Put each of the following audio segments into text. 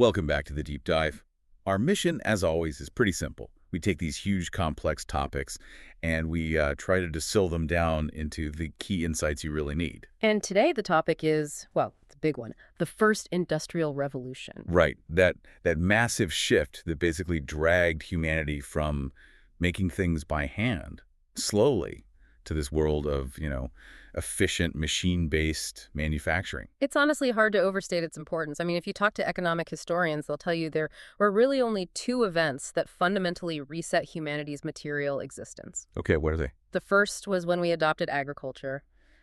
Welcome back to the Deep Dive. Our mission, as always, is pretty simple. We take these huge, complex topics and we try to distill them down into the key insights you really need. And today the topic is, well, it's a big one, the first industrial revolution. Right. That massive shift that basically dragged humanity from making things by hand slowly to this world of, efficient machine-based manufacturing. It's honestly hard to overstate its importance. I mean, if you talk to economic historians, they'll tell you there were really only two events that fundamentally reset humanity's material existence. Okay, what are they? The first was when we adopted agriculture,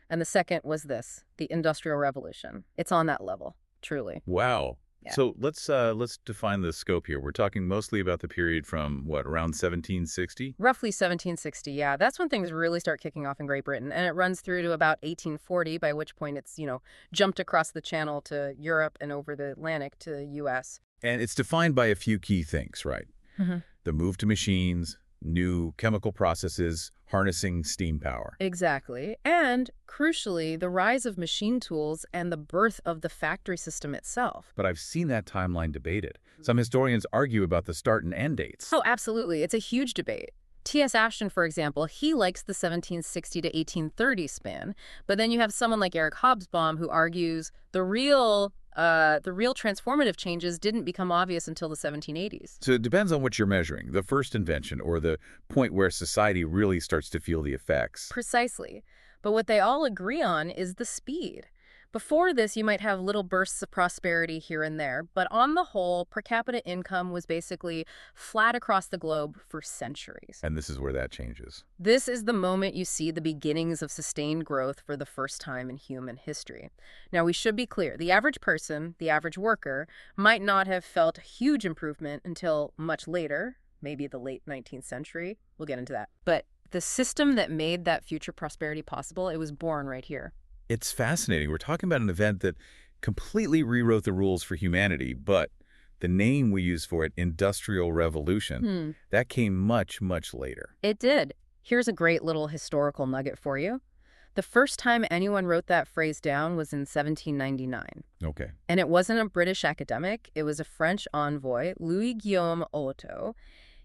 and the second was this, the Industrial Revolution. It's on that level, truly. Wow. Yeah. So let's define the scope here. We're talking mostly about the period from, around 1760? Roughly 1760, yeah. That's when things really start kicking off in Great Britain, and it runs through to about 1840, by which point it's, jumped across the channel to Europe and over the Atlantic to the U.S. And it's defined by a few key things, right? Mm-hmm. The move to machines, new chemical processes, harnessing steam power. Exactly. And, crucially, the rise of machine tools and the birth of the factory system itself. But I've seen that timeline debated. Some historians argue about the start and end dates. Oh, absolutely. It's a huge debate. T.S. Ashton, for example, he likes the 1760 to 1830 span, but then you have someone like Eric Hobsbawm who argues the real transformative changes didn't become obvious until the 1780s. So it depends on what you're measuring, the first invention or the point where society really starts to feel the effects. Precisely. But what they all agree on is the speed. Before this, you might have little bursts of prosperity here and there, but on the whole, per capita income was basically flat across the globe for centuries. And this is where that changes. This is the moment you see the beginnings of sustained growth for the first time in human history. Now, we should be clear. The average person, the average worker, might not have felt huge improvement until much later, maybe the late 19th century. We'll get into that. But the system that made that future prosperity possible, it was born right here. It's fascinating. We're talking about an event that completely rewrote the rules for humanity, but the name we use for it, Industrial Revolution, that came much, much later. It did. Here's a great little historical nugget for you. The first time anyone wrote that phrase down was in 1799. Okay. And it wasn't a British academic. It was a French envoy, Louis-Guillaume Otto.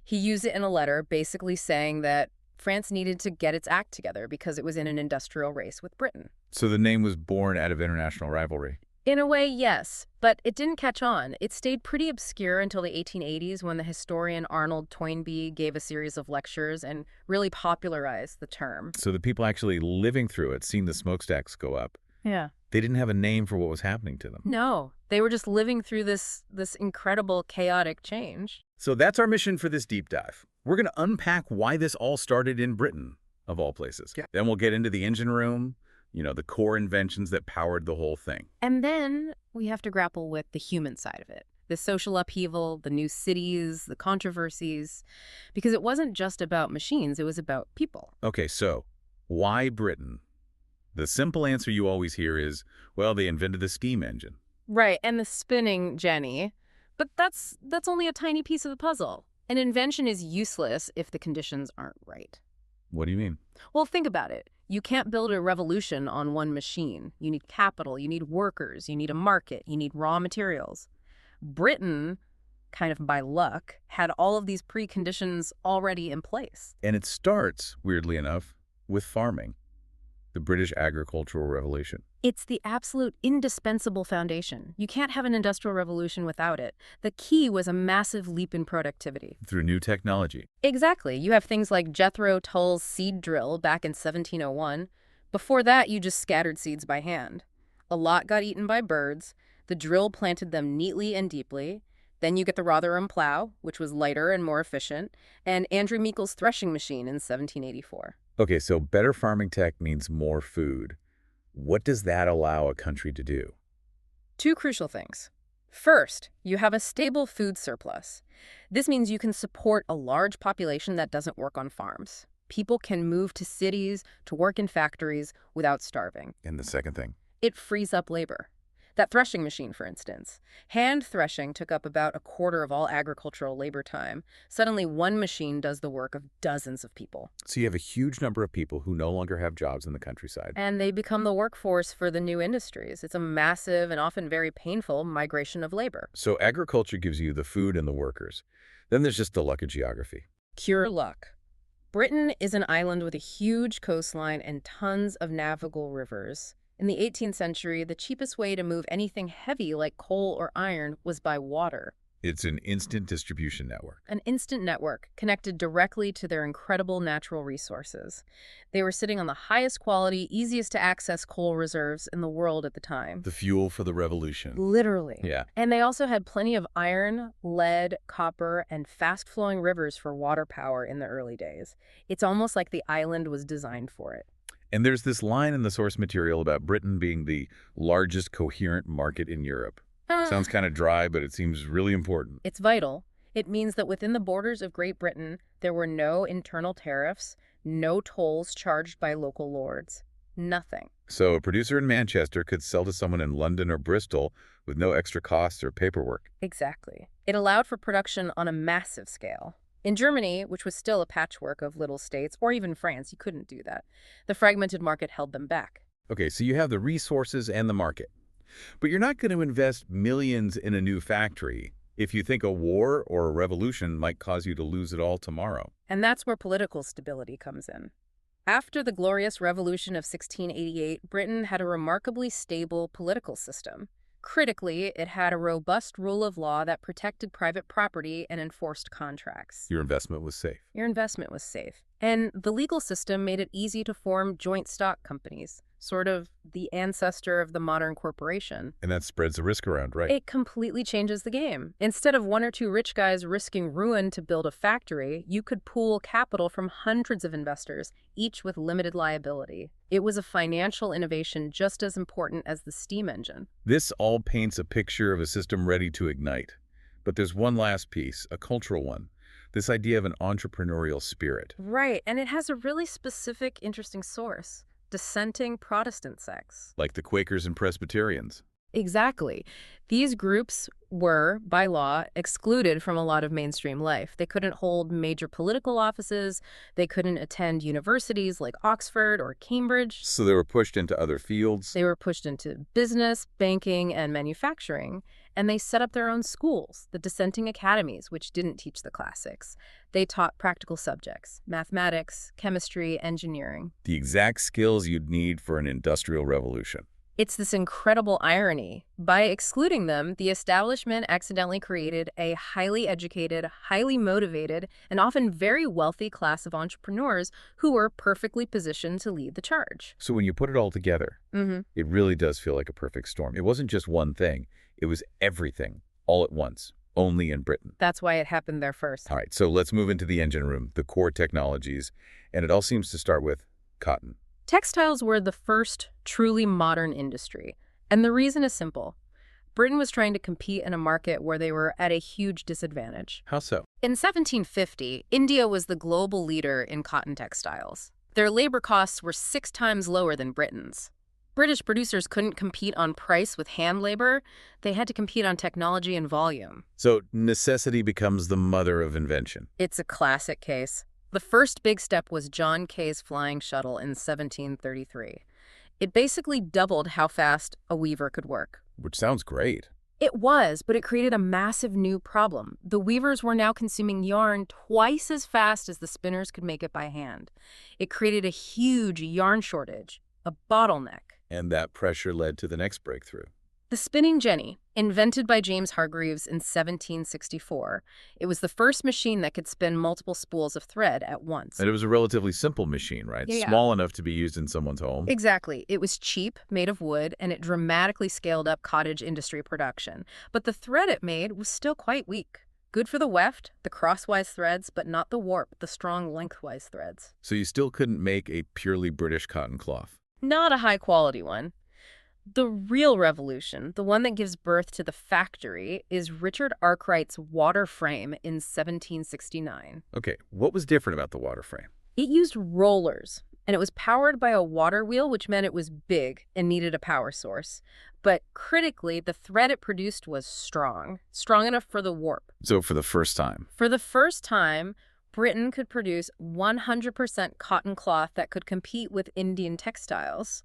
He used it in a letter basically saying that France needed to get its act together because it was in an industrial race with Britain. So the name was born out of international rivalry. In a way, yes, but it didn't catch on. It stayed pretty obscure until the 1880s when the historian Arnold Toynbee gave a series of lectures and really popularized the term. So the people actually living through it, seeing the smokestacks go up, Yeah. they didn't have a name for what was happening to them. No, they were just living through this incredible, chaotic change. So that's our mission for this deep dive. We're going to unpack why this all started in Britain, of all places. Yeah. Then we'll get into the engine room, the core inventions that powered the whole thing. And then we have to grapple with the human side of it. The social upheaval, the new cities, the controversies. Because it wasn't just about machines, it was about people. Okay, so why Britain? The simple answer you always hear is, well, they invented the steam engine. Right, and the spinning jenny. But that's only a tiny piece of the puzzle. An invention is useless if the conditions aren't right. What do you mean? Well, think about it. You can't build a revolution on one machine. You need capital, you need workers, you need a market, you need raw materials. Britain, kind of by luck, had all of these preconditions already in place. And it starts, weirdly enough, with farming. The British agricultural revolution. It's the absolute indispensable foundation. You can't have an industrial revolution without it. The key was a massive leap in productivity. Through new technology. Exactly. You have things like Jethro Tull's seed drill back in 1701. Before that, you just scattered seeds by hand. A lot got eaten by birds. The drill planted them neatly and deeply. Then you get the Rotherham plow, which was lighter and more efficient, and Andrew Meikle's threshing machine in 1784. Okay, so better farming tech means more food. What does that allow a country to do? Two crucial things. First, you have a stable food surplus. This means you can support a large population that doesn't work on farms. People can move to cities to work in factories without starving. And the second thing? It frees up labor. That threshing machine, for instance. Hand threshing took up about a quarter of all agricultural labor time. Suddenly, one machine does the work of dozens of people. So you have a huge number of people who no longer have jobs in the countryside. And they become the workforce for the new industries. It's a massive and often very painful migration of labor. So agriculture gives you the food and the workers. Then there's just the luck of geography. Pure luck. Britain is an island with a huge coastline and tons of navigable rivers. In the 18th century, the cheapest way to move anything heavy like coal or iron was by water. It's an instant distribution network. An instant network connected directly to their incredible natural resources. They were sitting on the highest quality, easiest to access coal reserves in the world at the time. The fuel for the revolution. Literally. Yeah. And they also had plenty of iron, lead, copper, and fast-flowing rivers for water power in the early days. It's almost like the island was designed for it. And there's this line in the source material about Britain being the largest coherent market in Europe. Sounds kind of dry, but it seems really important. It's vital. It means that within the borders of Great Britain, there were no internal tariffs, no tolls charged by local lords. Nothing. So a producer in Manchester could sell to someone in London or Bristol with no extra costs or paperwork. Exactly. It allowed for production on a massive scale. In Germany, which was still a patchwork of little states, or even France, you couldn't do that. The fragmented market held them back. Okay, so you have the resources and the market. But you're not going to invest millions in a new factory if you think a war or a revolution might cause you to lose it all tomorrow. And that's where political stability comes in. After the Glorious Revolution of 1688, Britain had a remarkably stable political system. Critically, it had a robust rule of law that protected private property and enforced contracts. Your investment was safe. Your investment was safe. And the legal system made it easy to form joint stock companies, sort of the ancestor of the modern corporation. And that spreads the risk around, right? It completely changes the game. Instead of one or two rich guys risking ruin to build a factory, you could pool capital from hundreds of investors, each with limited liability. It was a financial innovation just as important as the steam engine. This all paints a picture of a system ready to ignite. But there's one last piece, a cultural one. This idea of an entrepreneurial spirit. Right, and it has a really specific, interesting source. Dissenting Protestant sects. Like the Quakers and Presbyterians. Exactly. These groups were, by law, excluded from a lot of mainstream life. They couldn't hold major political offices. They couldn't attend universities like Oxford or Cambridge. So they were pushed into other fields. They were pushed into business, banking, and manufacturing. And they set up their own schools, the dissenting academies, which didn't teach the classics. They taught practical subjects, mathematics, chemistry, engineering. The exact skills you'd need for an industrial revolution. It's this incredible irony. By excluding them, the establishment accidentally created a highly educated, highly motivated, and often very wealthy class of entrepreneurs who were perfectly positioned to lead the charge. So when you put it all together, it really does feel like a perfect storm. It wasn't just one thing. It was everything, all at once, only in Britain. That's why it happened there first. All right, so let's move into the engine room, the core technologies, and it all seems to start with cotton. Textiles were the first truly modern industry, and the reason is simple. Britain was trying to compete in a market where they were at a huge disadvantage. How so? In 1750, India was the global leader in cotton textiles. Their labor costs were 6 times lower than Britain's. British producers couldn't compete on price with hand labor. They had to compete on technology and volume. So necessity becomes the mother of invention. It's a classic case. The first big step was John Kay's flying shuttle in 1733. It basically doubled how fast a weaver could work. Which sounds great. It was, but it created a massive new problem. The weavers were now consuming yarn twice as fast as the spinners could make it by hand. It created a huge yarn shortage, a bottleneck. And that pressure led to the next breakthrough. The spinning jenny, invented by James Hargreaves in 1764. It was the first machine that could spin multiple spools of thread at once. And it was a relatively simple machine, right? Yeah. Small enough to be used in someone's home. Exactly. It was cheap, made of wood, and it dramatically scaled up cottage industry production. But the thread it made was still quite weak. Good for the weft, the crosswise threads, but not the warp, the strong lengthwise threads. So you still couldn't make a purely British cotton cloth. Not a high-quality one. The real revolution, the one that gives birth to the factory, is Richard Arkwright's water frame in 1769. Okay, what was different about the water frame? It used rollers. And it was powered by a water wheel, which meant it was big and needed a power source. But critically, the thread it produced was strong enough for the warp. So for the first time. For the first time, Britain could produce 100% cotton cloth that could compete with Indian textiles.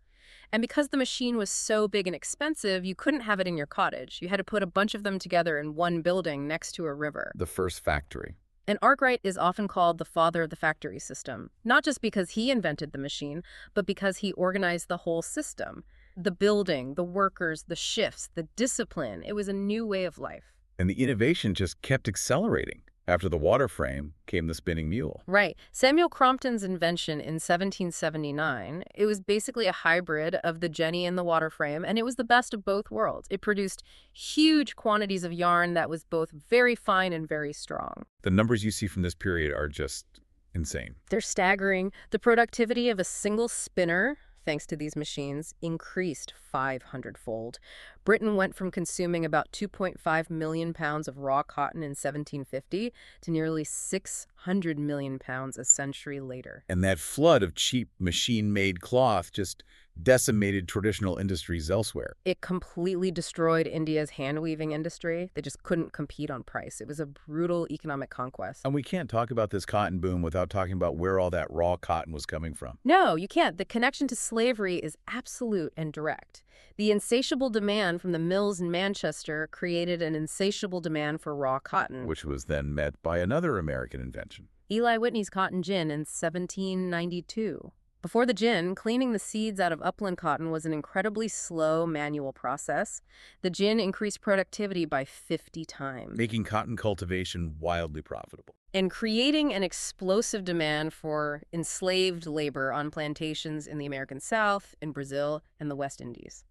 And because the machine was so big and expensive, you couldn't have it in your cottage. You had to put a bunch of them together in one building next to a river. The first factory. And Arkwright is often called the father of the factory system, not just because he invented the machine, but because he organized the whole system. The building, the workers, the shifts, the discipline. It was a new way of life. And the innovation just kept accelerating. After the water frame came the spinning mule. Right. Samuel Crompton's invention in 1779, it was basically a hybrid of the jenny and the water frame, and it was the best of both worlds. It produced huge quantities of yarn that was both very fine and very strong. The numbers you see from this period are just insane. They're staggering. The productivity of a single spinner, thanks to these machines, increased 500-fold. Britain went from consuming about 2.5 million pounds of raw cotton in 1750 to nearly 600 million pounds a century later. And that flood of cheap machine-made cloth just decimated traditional industries elsewhere. It completely destroyed India's hand-weaving industry. They just couldn't compete on price. It was a brutal economic conquest. And we can't talk about this cotton boom without talking about where all that raw cotton was coming from. No, you can't. The connection to slavery is absolute and direct. The insatiable demand from the mills in Manchester created an insatiable demand for raw cotton, Which was then met by another American invention. Eli Whitney's cotton gin in 1792. Before the gin, cleaning the seeds out of upland cotton was an incredibly slow manual process. The gin increased productivity by 50 times, Making cotton cultivation wildly profitable. and creating an explosive demand for enslaved labor on plantations in the American South, in Brazil, and the West Indies.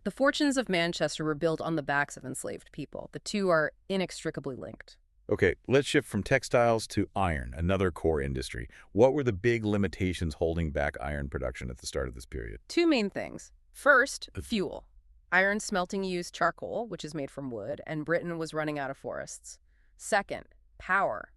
The fortunes of Manchester were built on the backs of enslaved people. The two are inextricably linked. Okay, let's shift from textiles to iron, another core industry. What were the big limitations holding back iron production at the start of this period? Two main things. First, fuel. Iron smelting used charcoal, which is made from wood, and Britain was running out of forests. Second, power.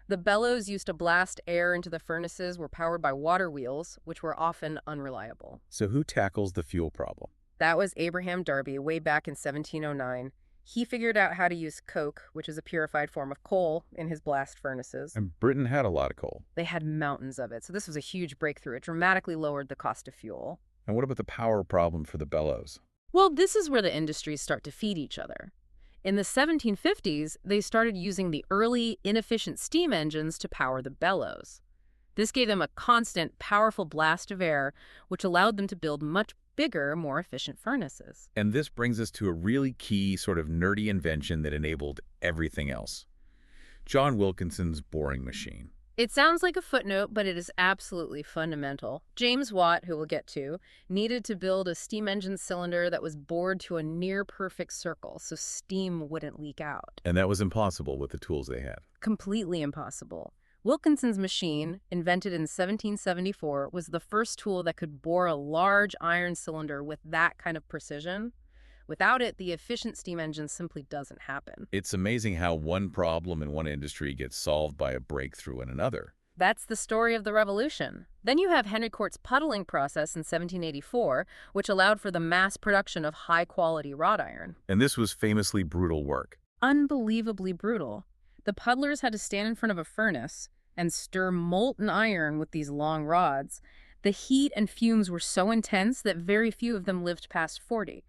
The bellows used to blast air into the furnaces were powered by water wheels, which were often unreliable. So who tackles the fuel problem? That was Abraham Darby way back in 1709. He figured out how to use coke, which is a purified form of coal, in his blast furnaces. And Britain had a lot of coal. They had mountains of it, so this was a huge breakthrough. It dramatically lowered the cost of fuel. And what about the power problem for the bellows? Well, this is where the industries start to feed each other. In the 1750s, they started using the early, inefficient steam engines to power the bellows. This gave them a constant, powerful blast of air, which allowed them to build much bigger, more efficient furnaces. And this brings us to a really key sort of nerdy invention that enabled everything else. John Wilkinson's boring machine. It sounds like a footnote, but it is absolutely fundamental. James Watt, who we'll get to, needed to build a steam engine cylinder that was bored to a near-perfect circle so steam wouldn't leak out. And that was impossible with the tools they had. Completely impossible. Wilkinson's machine, invented in 1774, was the first tool that could bore a large iron cylinder with that kind of precision. Without it, the efficient steam engine simply doesn't happen. It's amazing how one problem in one industry gets solved by a breakthrough in another. That's the story of the revolution. Then you have Henry Court's puddling process in 1784, which allowed for the mass production of high-quality wrought iron. And this was famously brutal work. Unbelievably brutal. The puddlers had to stand in front of a furnace and stir molten iron with these long rods. The heat and fumes were so intense that very few of them lived past 40.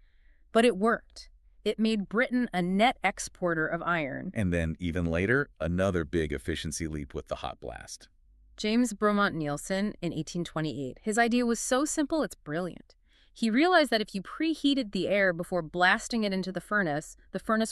But it worked. It made Britain a net exporter of iron. And then, even later, another big efficiency leap with the hot blast. James Bromont Nielsen in 1828. His idea was so simple, it's brilliant. He realized that if you preheated the air before blasting it into the furnace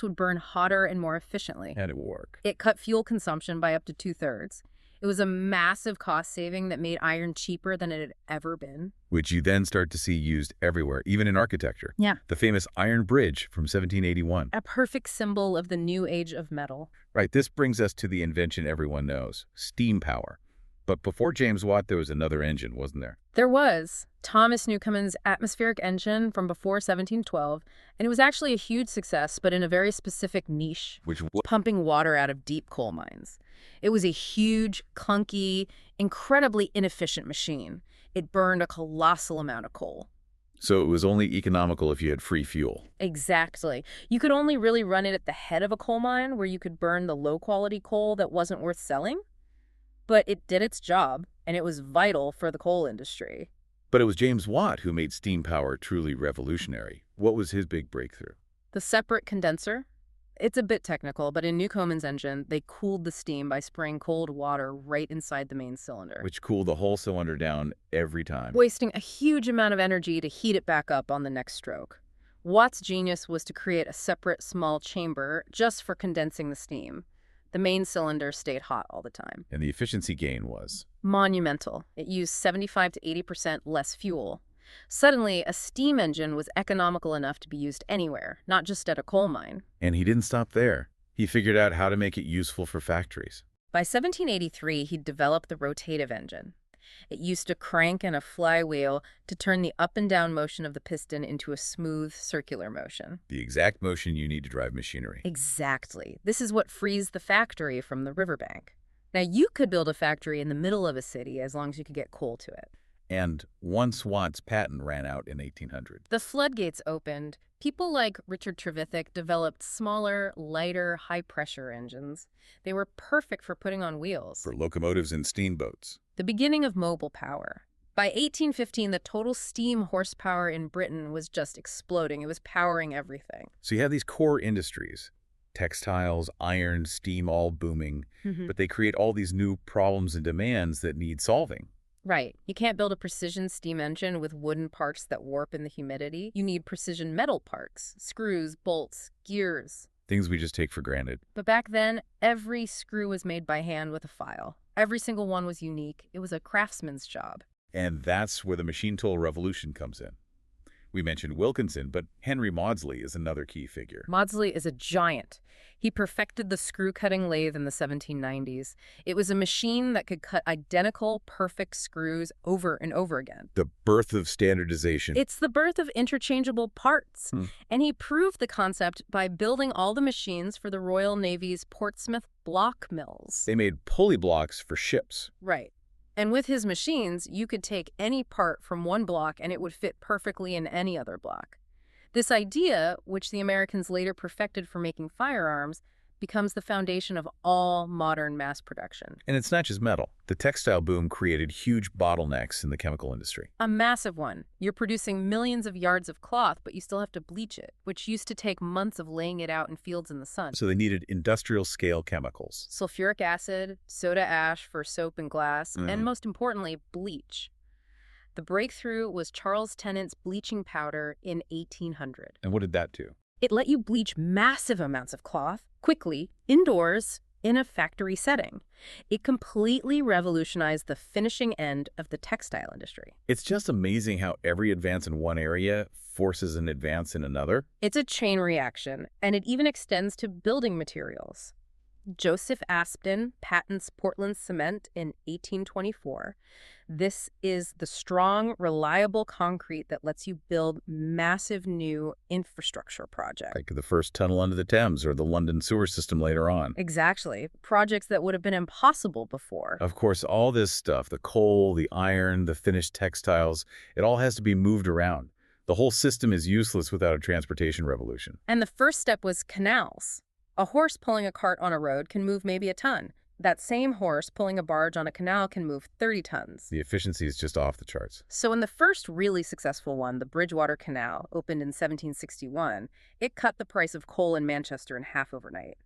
would burn hotter and more efficiently. And it worked. It cut fuel consumption by up to 2/3. It was a massive cost saving that made iron cheaper than it had ever been. Which you then start to see used everywhere, even in architecture. Yeah. The famous Iron Bridge from 1781. A perfect symbol of the new age of metal. Right, this brings us to the invention everyone knows, steam power. But before James Watt, there was another engine, wasn't there? There was Thomas Newcomen's atmospheric engine from before 1712, and it was actually a huge success, but in a very specific niche, Which pumping water out of deep coal mines. It was a huge, clunky, incredibly inefficient machine. It burned a colossal amount of coal. So it was only economical if you had free fuel. Exactly. You could only really run it at the head of a coal mine where you could burn the low-quality coal that wasn't worth selling. But it did its job, and it was vital for the coal industry. But it was James Watt who made steam power truly revolutionary. What was his big breakthrough? The separate condenser? It's a bit technical, but in Newcomen's engine, they cooled the steam by spraying cold water right inside the main cylinder, Which cooled the whole cylinder down every time. wasting a huge amount of energy to heat it back up on the next stroke. Watt's genius was to create a separate small chamber just for condensing the steam. The main cylinder stayed hot all the time. And the efficiency gain was. Monumental. It used 75 to 80% less fuel. Suddenly, a steam engine was economical enough to be used anywhere, not just at a coal mine. And he didn't stop there. He figured out how to make it useful for factories. By 1783, he developed the rotative engine. It used a crank and a flywheel to turn the up and down motion of the piston into a smooth, circular motion. The exact motion you need to drive machinery. Exactly. This is what frees the factory from the riverbank. Now, you could build a factory in the middle of a city as long as you could get coal to it. And once Watt's patent ran out in 1800. The floodgates opened. People like Richard Trevithick developed smaller, lighter, high-pressure engines. They were perfect for putting on wheels. For locomotives and steamboats. The beginning of mobile power. By 1815, the total steam horsepower in Britain was just exploding. It was powering everything. So you have these core industries. Textiles, iron, steam, all booming. But they create all these new problems and demands that need solving. Right. You can't build a precision steam engine with wooden parts that warp in the humidity. You need precision metal parts, screws, bolts, gears. Things we just take for granted. But back then, every screw was made by hand with a file. Every single one was unique. It was a craftsman's job. And that's where the machine tool revolution comes in. We mentioned Wilkinson, but Henry Maudsley is another key figure. Maudsley is a giant. He perfected the screw-cutting lathe in the 1790s. It was a machine that could cut identical, perfect screws over and over again. The birth of standardization. It's the birth of interchangeable parts. And he proved the concept by building all the machines for the Royal Navy's Portsmouth block mills. They made pulley blocks for ships. Right. And with his machines, you could take any part from one block and it would fit perfectly in any other block. This idea, which the Americans later perfected for making firearms, becomes the foundation of all modern mass production. And it's not just metal. The textile boom created huge bottlenecks in the chemical industry. A massive one. You're producing millions of yards of cloth, but you still have to bleach it, which used to take months of laying it out in fields in the sun. So they needed industrial-scale chemicals. Sulfuric acid, soda ash for soap and glass, and most importantly, bleach. The breakthrough was Charles Tennant's bleaching powder in 1800. And what did that do? It let you bleach massive amounts of cloth, quickly, indoors, in a factory setting. It completely revolutionized the finishing end of the textile industry. It's just amazing how every advance in one area forces an advance in another. It's a chain reaction, and it even extends to building materials. Joseph Aspdin patents Portland cement in 1824. This is the strong, reliable concrete that lets you build massive new infrastructure projects. Like the first tunnel under the Thames or the London sewer system later on. Exactly. Projects that would have been impossible before. Of course, all this stuff, the coal, the iron, the finished textiles, it all has to be moved around. The whole system is useless without a transportation revolution. And the first step was canals. A horse pulling a cart on a road can move maybe a ton. That same horse pulling a barge on a canal can move 30 tons. The efficiency is just off the charts. So in the first really successful one, the Bridgewater Canal, opened in 1761, it cut the price of coal in Manchester in half overnight.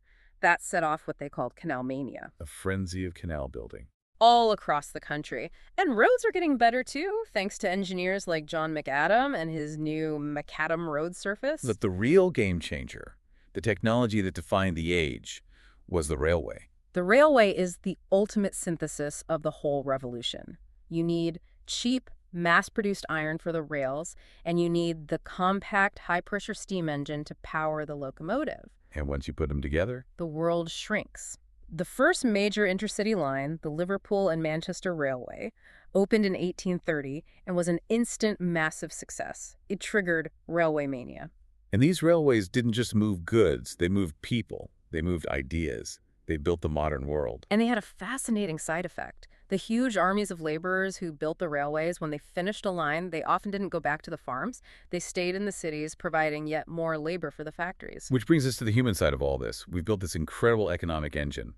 That set off what they called canal mania. A frenzy of canal building. All across the country. And roads are getting better too, thanks to engineers like John McAdam and his new macadam road surface. But the real game changer, the technology that defined the age, was the railway. The railway is the ultimate synthesis of the whole revolution. You need cheap, mass-produced iron for the rails, and you need the compact, high-pressure steam engine to power the locomotive. And once you put them together, The world shrinks. The first major intercity line, the Liverpool and Manchester Railway, opened in 1830 and was an instant massive success. It triggered railway mania. And these railways didn't just move goods, they moved people, they moved ideas. They built the modern world. And they had a fascinating side effect. The huge armies of laborers who built the railways, when they finished a line, they often didn't go back to the farms. They stayed in the cities, providing yet more labor for the factories. Which brings us to the human side of all this. We've built this incredible economic engine.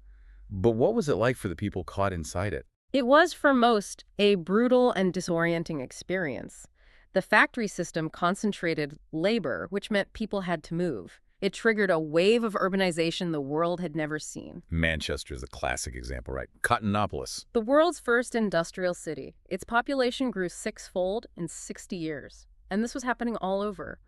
But what was it like for the people caught inside it? It was, for most, a brutal and disorienting experience. The factory system concentrated labor, which meant people had to move. It triggered a wave of urbanization the world had never seen. Manchester is a classic example, right? Cottonopolis. The world's first industrial city. Its population grew six-fold in 60 years. And this was happening all over.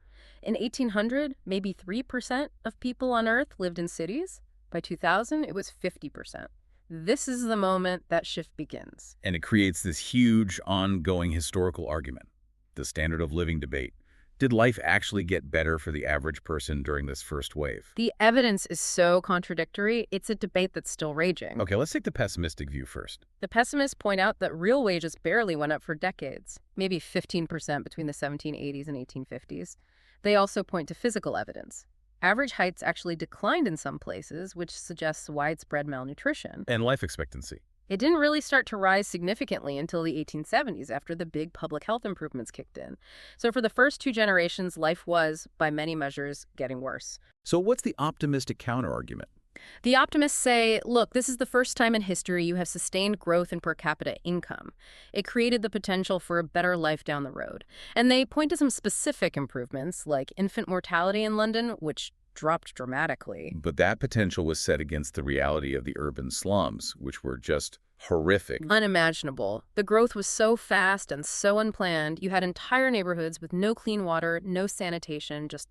In 1800, maybe 3% of people on Earth lived in cities. By 2000, it was 50%. This is the moment that shift begins. And it creates this huge, ongoing historical argument, the standard of living debate. Did life actually get better for the average person during this first wave? The evidence is so contradictory, it's a debate that's still raging. Okay, let's take the pessimistic view first. The pessimists point out that real wages barely went up for decades, maybe 15% between the 1780s and 1850s. They also point to physical evidence. Average heights actually declined in some places, which suggests widespread malnutrition. And life expectancy. It didn't really start to rise significantly until the 1870s, after the big public health improvements kicked in. So for the first two generations, life was, by many measures, getting worse. So what's the optimistic counterargument? The optimists say, look, this is the first time in history you have sustained growth in per capita income. It created the potential for a better life down the road. And they point to some specific improvements, like infant mortality in London, which dropped dramatically. But that potential was set against the reality of the urban slums, which were just horrific. Unimaginable. The growth was so fast and so unplanned. You had entire neighborhoods with no clean water, no sanitation, just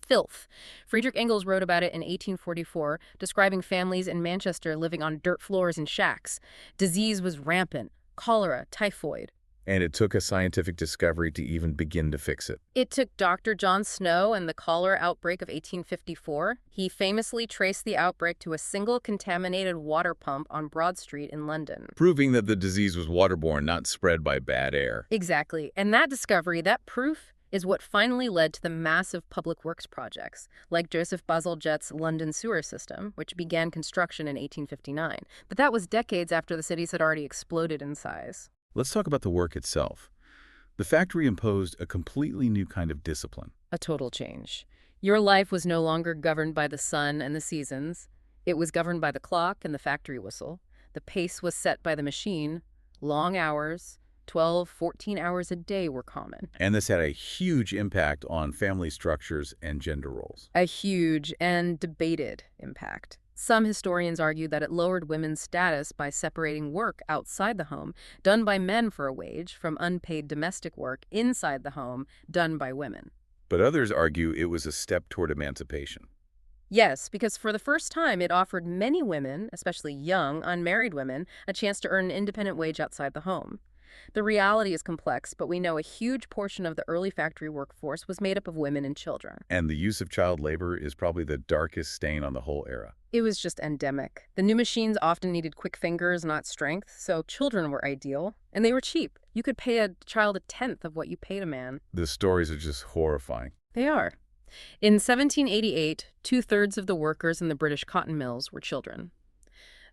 filth. Friedrich Engels wrote about it in 1844, describing families in Manchester living on dirt floors in shacks. Disease was rampant. Cholera, typhoid. And it took a scientific discovery to even begin to fix it. It took Dr. John Snow and the cholera outbreak of 1854. He famously traced the outbreak to a single contaminated water pump on Broad Street in London. Proving that the disease was waterborne, not spread by bad air. Exactly. And that discovery, that proof, is what finally led to the massive public works projects, like Joseph Bazalgette's London sewer system, which began construction in 1859. But that was decades after the cities had already exploded in size. Let's talk about the work itself. The factory imposed a completely new kind of discipline. A total change. Your life was no longer governed by the sun and the seasons. It was governed by the clock and the factory whistle. The pace was set by the machine. Long hours, 12, 14 hours a day were common. And this had a huge impact on family structures and gender roles. A huge and debated impact. Some historians argue that it lowered women's status by separating work outside the home, done by men for a wage, from unpaid domestic work inside the home, done by women. But others argue it was a step toward emancipation. Yes, because for the first time, it offered many women, especially young, unmarried women, a chance to earn an independent wage outside the home. The reality is complex, but we know a huge portion of the early factory workforce was made up of women and children. And the use of child labor is probably the darkest stain on the whole era. It was just endemic. The new machines often needed quick fingers, not strength, so children were ideal. And they were cheap. You could pay a child a tenth of what you paid a man. The stories are just horrifying. They are. In 1788, two-thirds of the workers in the British cotton mills were children.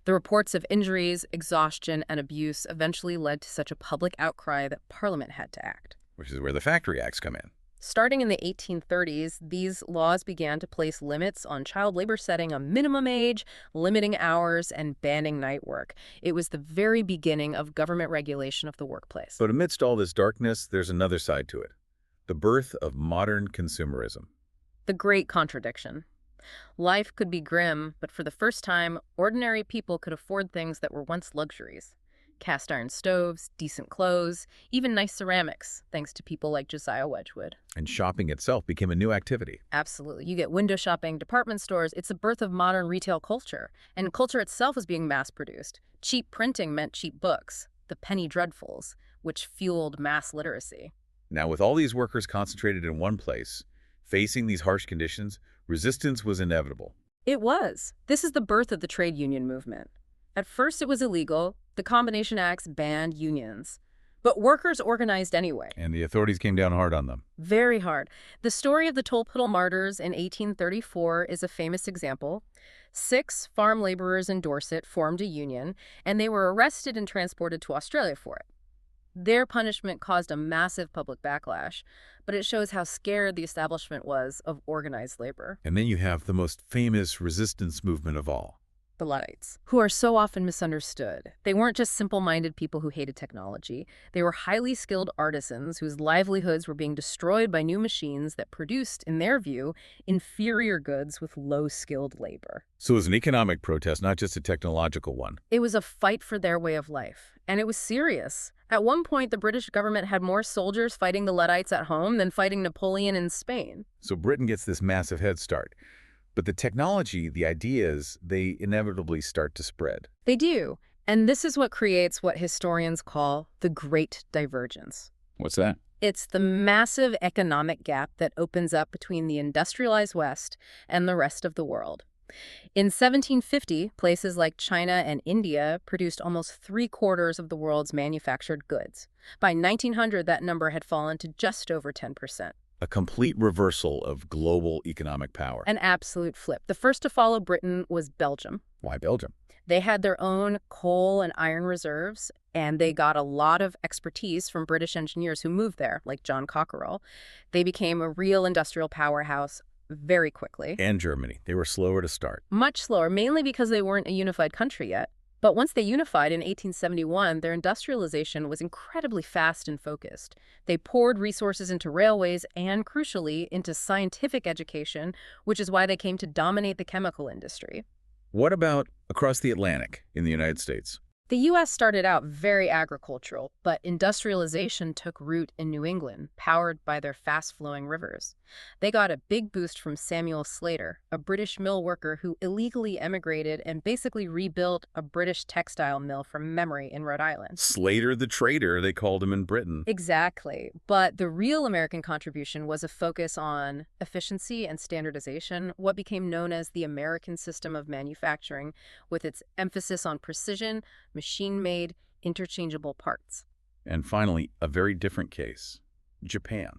The reports of injuries, exhaustion, and abuse eventually led to such a public outcry that Parliament had to act. Which is where the Factory Acts come in. Starting in the 1830s, these laws began to place limits on child labor, setting a minimum age, limiting hours, and banning night work. It was the very beginning of government regulation of the workplace. But amidst all this darkness, there's another side to it. The birth of modern consumerism. The great contradiction. Life could be grim, but for the first time, ordinary people could afford things that were once luxuries. Cast iron stoves, decent clothes, even nice ceramics, thanks to people like Josiah Wedgwood. And shopping itself became a new activity. Absolutely. You get window shopping, department stores. It's the birth of modern retail culture. And culture itself was being mass-produced. Cheap printing meant cheap books, the penny dreadfuls, which fueled mass literacy. Now, with all these workers concentrated in one place, facing these harsh conditions, resistance was inevitable. It was. This is the birth of the trade union movement. At first, it was illegal. The Combination Acts banned unions. But workers organized anyway. And the authorities came down hard on them. Very hard. The story of the Tolpuddle martyrs in 1834 is a famous example. 6 farm laborers in Dorset formed a union, and they were arrested and transported to Australia for it. Their punishment caused a massive public backlash, but it shows how scared the establishment was of organized labor. And then you have the most famous resistance movement of all. The Luddites, who are so often misunderstood. They weren't just simple-minded people who hated technology. They were highly skilled artisans whose livelihoods were being destroyed by new machines that produced, in their view, inferior goods with low-skilled labor. So it was an economic protest, not just a technological one. It was a fight for their way of life, and it was serious. At one point, the British government had more soldiers fighting the Luddites at home than fighting Napoleon in Spain. So Britain gets this massive head start. But the technology, the ideas, they inevitably start to spread. They do, and this is what creates what historians call the Great Divergence. What's that? It's the massive economic gap that opens up between the industrialized West and the rest of the world. In 1750, places like China and India produced almost 3/4 of the world's manufactured goods. By 1900, that number had fallen to just over 10%. A complete reversal of global economic power. An absolute flip. The first to follow Britain was Belgium. Why Belgium? They had their own coal and iron reserves, and they got a lot of expertise from British engineers who moved there, like John Cockerill. They became a real industrial powerhouse very quickly. And Germany. They were slower to start. Much slower, mainly because they weren't a unified country yet. But once they unified in 1871, their industrialization was incredibly fast and focused. They poured resources into railways and, crucially, into scientific education, which is why they came to dominate the chemical industry. What about across the Atlantic in the United States? The U.S. started out very agricultural, but industrialization took root in New England, powered by their fast-flowing rivers. They got a big boost from Samuel Slater, a British mill worker who illegally emigrated and basically rebuilt a British textile mill from memory in Rhode Island. Slater the Trader, they called him in Britain. Exactly. But the real American contribution was a focus on efficiency and standardization, what became known as the American system of manufacturing, with its emphasis on precision, machine-made, interchangeable parts. And finally, a very different case, Japan.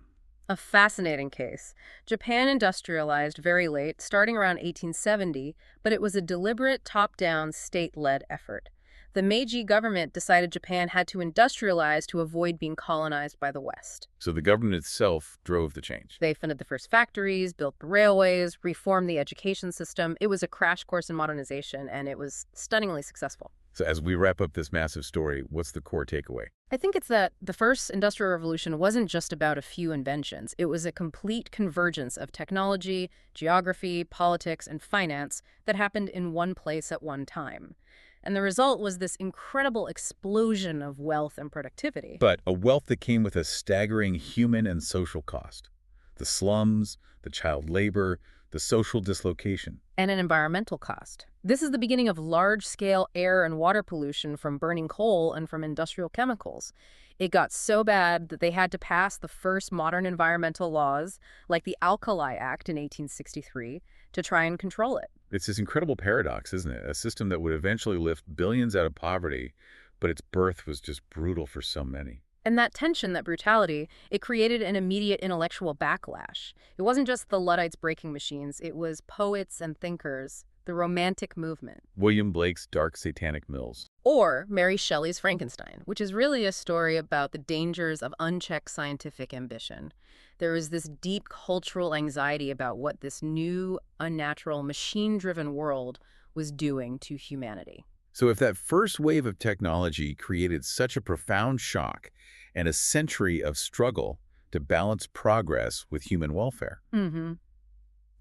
A fascinating case. Japan industrialized very late, starting around 1870, but it was a deliberate top-down, state-led effort. The Meiji government decided Japan had to industrialize to avoid being colonized by the West. So the government itself drove the change. They funded the first factories, built the railways, reformed the education system. It was a crash course in modernization, and it was stunningly successful. So as we wrap up this massive story, what's the core takeaway? I think it's that the first industrial revolution wasn't just about a few inventions. It was a complete convergence of technology, geography, politics, and finance that happened in one place at one time. And the result was this incredible explosion of wealth and productivity. But a wealth that came with a staggering human and social cost. The slums, the child labor, the social dislocation. And an environmental cost. This is the beginning of large-scale air and water pollution from burning coal and from industrial chemicals. It got so bad that they had to pass the first modern environmental laws, like the Alkali Act in 1863, to try and control it. It's this incredible paradox, isn't it? A system that would eventually lift billions out of poverty, but its birth was just brutal for so many. And that tension, that brutality, it created an immediate intellectual backlash. It wasn't just the Luddites breaking machines, it was poets and thinkers, the Romantic movement. William Blake's Dark Satanic Mills. Or Mary Shelley's Frankenstein, which is really a story about the dangers of unchecked scientific ambition. There was this deep cultural anxiety about what this new, unnatural, machine-driven world was doing to humanity. So if that first wave of technology created such a profound shock and a century of struggle to balance progress with human welfare,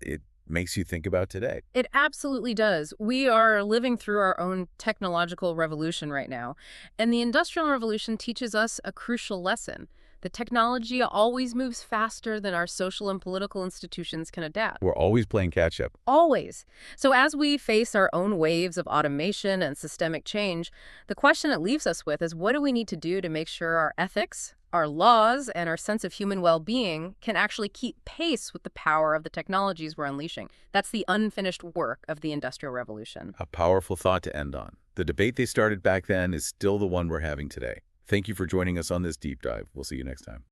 it makes you think about today. It absolutely does. We are living through our own technological revolution right now, and the Industrial Revolution teaches us a crucial lesson, The technology always moves faster than our social and political institutions can adapt. We're always playing catch up. Always. So as we face our own waves of automation and systemic change, the question it leaves us with is, what do we need to do to make sure our ethics, our laws, and our sense of human well-being can actually keep pace with the power of the technologies we're unleashing? That's the unfinished work of the Industrial Revolution. A powerful thought to end on. The debate they started back then is still the one we're having today. Thank you for joining us on this deep dive. We'll see you next time.